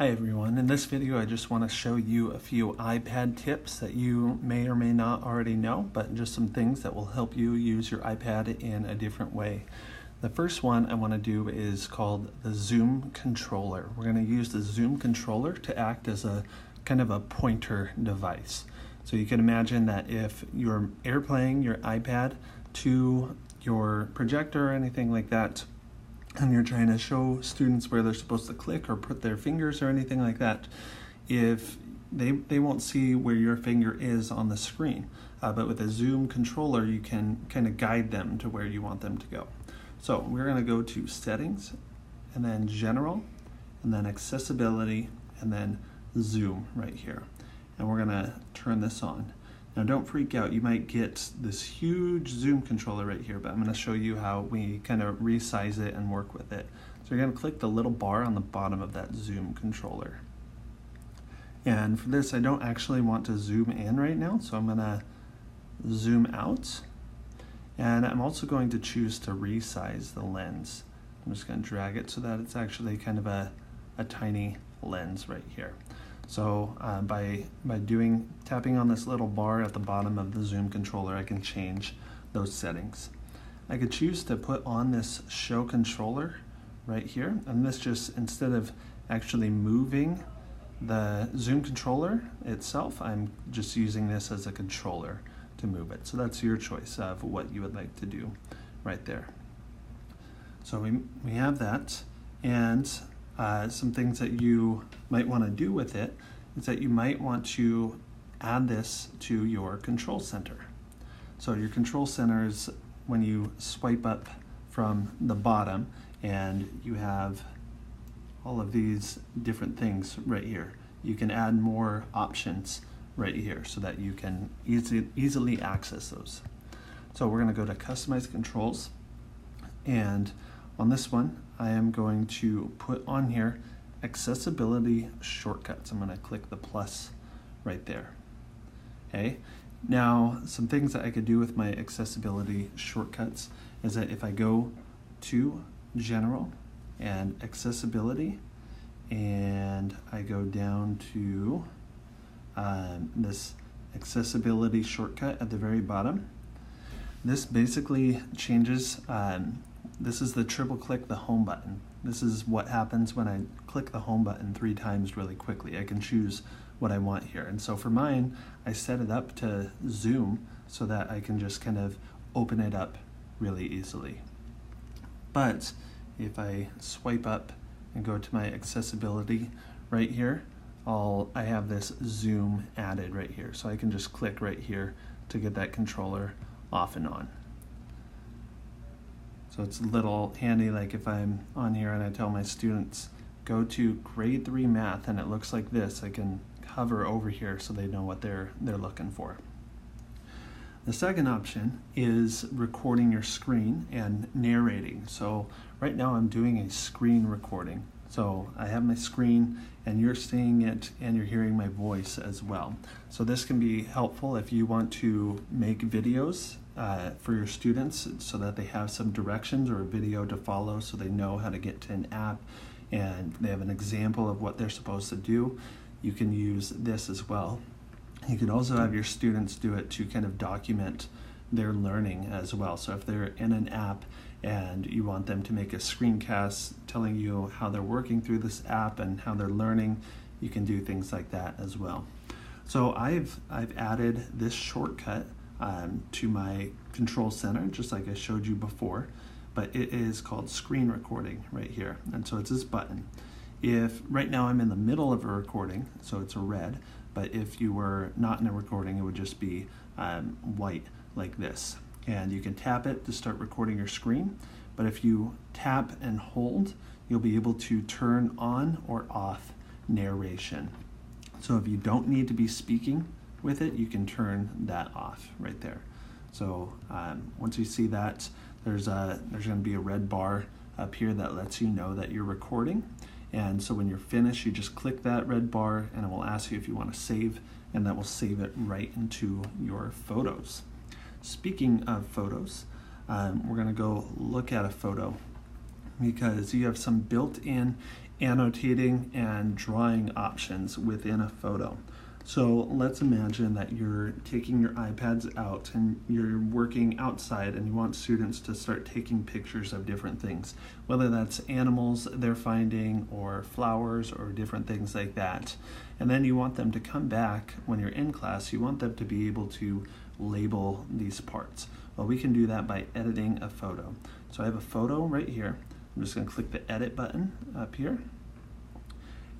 Hi everyone, in this video I just want to show you a few iPad tips that you may or may not already know, but just some things that will help you use your iPad in a different way. The first one I want to do is called the Zoom controller. We're going to use the Zoom controller to act as a kind of a pointer device. So you can imagine that if you're airplaying your iPad to your projector or anything like that, and you're trying to show students where they're supposed to click or put their fingers or anything like that, if they won't see where your finger is on the screen. But with a Zoom controller, you can kind of guide them to where you want them to go. So we're going to go to Settings, and then General, and then Accessibility, and then Zoom right here. And we're going to turn this on. Now don't freak out, you might get this huge Zoom controller right here, but I'm going to show you how we kind of resize it and work with it. So you're going to click the little bar on the bottom of that Zoom controller. And for this I don't actually want to zoom in right now, so I'm going to zoom out. And I'm also going to choose to resize the lens. I'm just going to drag it so that it's actually kind of a tiny lens right here. So by tapping on this little bar at the bottom of the Zoom controller, I can change those settings. I could choose to put on this show controller right here, and this just, instead of actually moving the Zoom controller itself, I'm just using this as a controller to move it. So that's your choice of what you would like to do right there. So we have that, and some things that you might want to do with it is that you might want to add this to your control center. So your control center is when you swipe up from the bottom and you have all of these different things right here. You can add more options right here so that you can easily access those. So we're going to go to Customize Controls, and on this one I am going to put on here Accessibility Shortcuts. I'm going to click the plus right there. Okay. Now some things that I could do with my accessibility shortcuts is that if I go to General and Accessibility, and I go down to this accessibility shortcut at the very bottom, this basically changes, this is the triple click the home button. This is what happens when I click the home button 3 times really quickly. I can choose what I want here. And so for mine, I set it up to zoom so that I can just kind of open it up really easily. But if I swipe up and go to my accessibility right here, I have this zoom added right here. So I can just click right here to get that controller off and on. So it's a little handy, like if I'm on here and I tell my students, go to grade 3 math, and it looks like this, I can hover over here so they know what they're looking for. The second option is recording your screen and narrating. So right now I'm doing a screen recording. So I have my screen and you're seeing it and you're hearing my voice as well. So this can be helpful if you want to make videos for your students so that they have some directions or a video to follow so they know how to get to an app and they have an example of what they're supposed to do. You can use this as well. You can also have your students do it to kind of document their learning as well. So if they're in an app and you want them to make a screencast telling you how they're working through this app and how they're learning, you can do things like that as well. So I've added this shortcut to my control center, just like I showed you before, but it is called screen recording right here. And so it's this button. If right now I'm in the middle of a recording, so it's a red, but if you were not in a recording, it would just be white like this. And you can tap it to start recording your screen, but if you tap and hold, you'll be able to turn on or off narration. So if you don't need to be speaking with it, you can turn that off right there. So once you see that, there's going to be a red bar up here that lets you know that you're recording. And so when you're finished, you just click that red bar and it will ask you if you want to save, and that will save it right into your photos. Speaking of photos, we're going to go look at a photo because you have some built-in annotating and drawing options within a photo. So let's imagine that you're taking your iPads out and you're working outside and you want students to start taking pictures of different things, whether that's animals they're finding or flowers or different things like that. And then you want them to come back when you're in class, you want them to be able to label these parts. Well, we can do that by editing a photo. So I have a photo right here. I'm just going to click the edit button up here.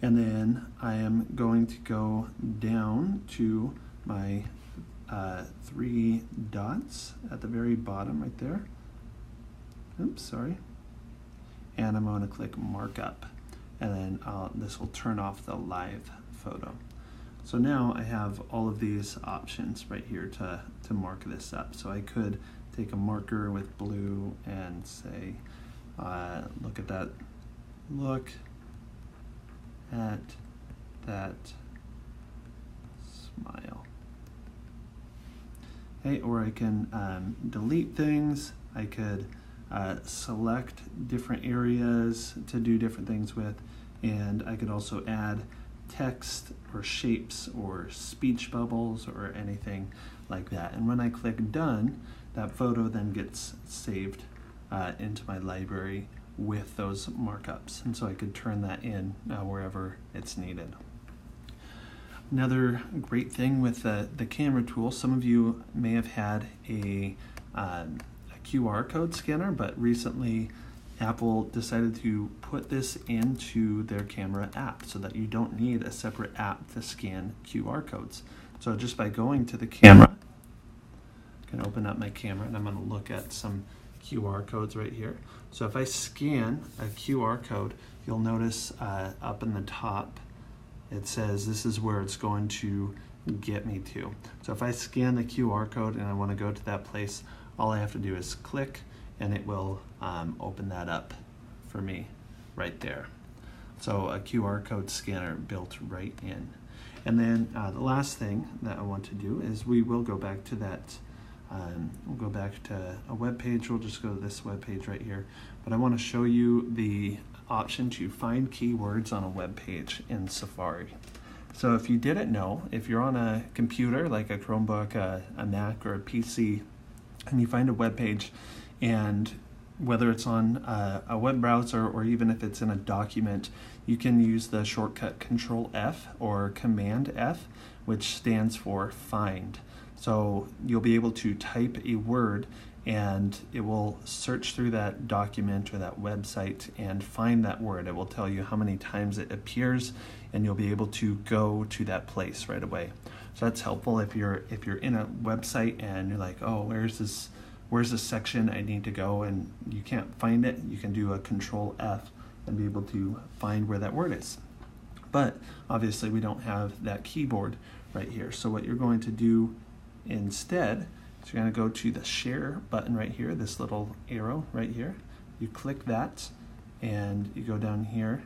And then I am going to go down to my 3 dots at the very bottom right there. Oops, sorry. And I'm going to click markup. And then this will turn off the live photo. So now I have all of these options right here to mark this up. So I could take a marker with blue and say, look at that, look at that smile. Okay, or I can delete things. I could select different areas to do different things with, and I could also add text or shapes or speech bubbles or anything like that. And when I click done, that photo then gets saved into my library with those markups, and so I could turn that in wherever it's needed. Another great thing with the camera tool, some of you may have had a QR code scanner, but recently Apple decided to put this into their camera app so that you don't need a separate app to scan QR codes. So just by going to the camera, I can open up my camera and I'm going to look at some QR codes right here. So if I scan a QR code, you'll notice up in the top it says this is where it's going to get me to. So if I scan the QR code and I want to go to that place, all I have to do is click and it will open that up for me right there. So a QR code scanner built right in. And then the last thing that I want to do is we will go back to that we'll go back to a web page. We'll just go to this web page right here. But I want to show you the option to find keywords on a web page in Safari. So if you didn't know, if you're on a computer like a Chromebook, a Mac, or a PC, and you find a web page, and whether it's on a web browser or even if it's in a document, you can use the shortcut Control F or Command F, which stands for find. So you'll be able to type a word and it will search through that document or that website and find that word. It will tell you how many times it appears and you'll be able to go to that place right away. So that's helpful if you're in a website and you're like, oh, where's this section I need to go, and you can't find it. You can do a Control F and be able to find where that word is. But obviously we don't have that keyboard right here. So what you're going to do instead, so you're going to go to the share button right here, this little arrow right here. You click that and you go down here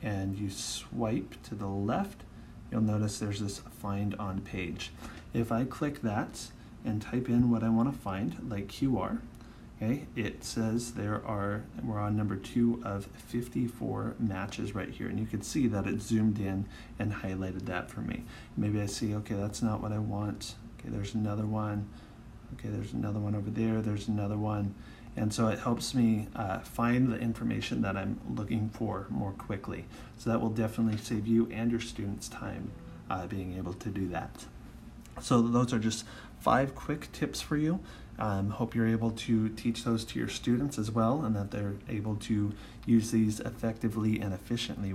and you swipe to the left. You'll notice there's this find on page. If I click that and type in what I want to find, like QR, okay, it says we're on number 2 of 54 matches right here, and you can see that it zoomed in and highlighted that for me. Maybe I see, okay, that's not what I want. Okay, there's another one. Okay, there's another one over there. There's another one. And so it helps me find the information that I'm looking for more quickly. So that will definitely save you and your students time being able to do that. So those are just 5 quick tips for you. Hope you're able to teach those to your students as well, and that they're able to use these effectively and efficiently.